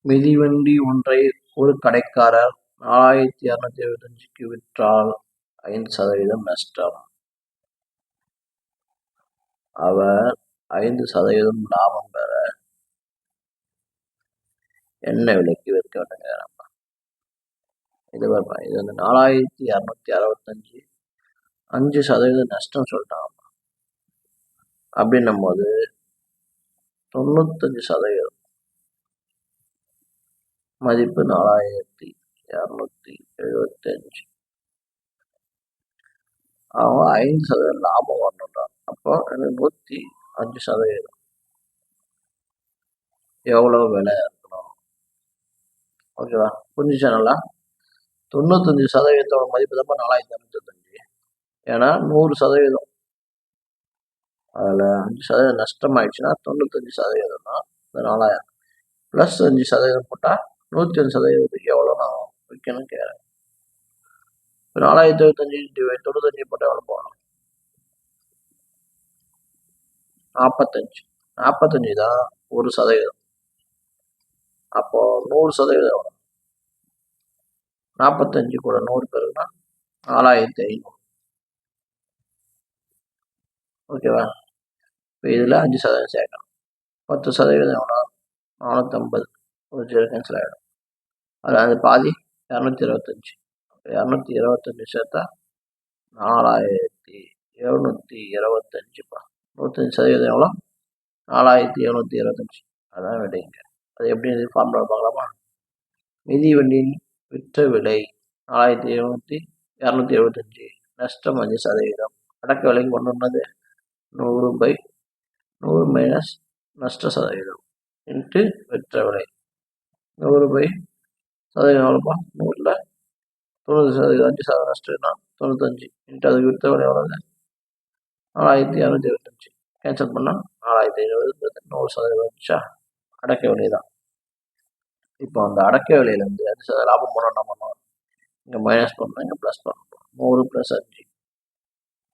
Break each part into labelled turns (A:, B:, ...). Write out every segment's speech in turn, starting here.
A: மிதிவண்டி ஒன்றை ஒரு கடைக்காரர் 4275க்கு விற்றால் 5% நஷ்டம். அவர் 5% லாபம் பெற என்ன விலைக்கு விற்க வேண்டும்? இது வந்து 4265 5% நஷ்டம் சொல்லிட்டாங்க. அப்படின்னும் போது 95% மதிப்பு 4275. அவங்க 5% லாபம் வரணுன்றான். அப்போ 105% எவ்வளவு விலை இருக்கணும்? ஓகேவா? புரிஞ்சுச்சா? 95% மதிப்பு தான் 4275. ஏன்னா 100%, அதில் 5% நஷ்டம் ஆயிடுச்சுன்னா 95% தான். 4000 ப்ளஸ் 5% போட்டால் 105%. எவ்வளோ நான் விற்கணும்னு கேட்குறேன். இப்போ 4075 95 போட்டால் எவ்வளோ போகணும்? 45 தான் 1%. அப்போ 100% எவ்வளோ? 45 கூட 100 பேருக்குன்னா 4500. ஓகேவா? இப்போ இதில் 5% சேர்க்கணும். 10% எவ்வளோ? 450. ஒரு கேன்சல் ஆகிடும். அதில் அது பாதி 225. 225 சேர்த்தா 4725. 105% எவ்வளோ? 4725. அதான் விடைங்க. அது எப்படி ஃபார்முலா பார்க்கலாமா? மிதிவண்டியின் விற்ற விலை 4725, நஷ்டம் 5%. அடக்க விலைக்கு கொண்டு வந்தது 100/100 மைனஸ் நஷ்ட சதவீதம் இன்ட்டு விற்ற விலை. 100/100 எவ்வளோப்பா? 100ல் 90%, 5% நஷ்டம்னா 95 இன்ட்டு அதுக்கு விற்ற விலை எவ்வளோது? 4225. கேன்சல் பண்ணால் 4500. 100% வந்துச்சா? அடக்க விலை தான். இப்போ அந்த அடக்க விலையிலேருந்து 5% லாபம் பண்ண என்ன பண்ணுவோம்? இங்கே மைனஸ் பண்ணணும், இங்கே ப்ளஸ் பண்ணணும். 100 + 5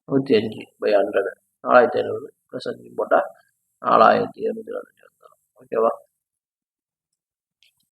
A: 105/100. 4500 + 5 போட்டால் 4725 வந்துடும். ஓகேவா?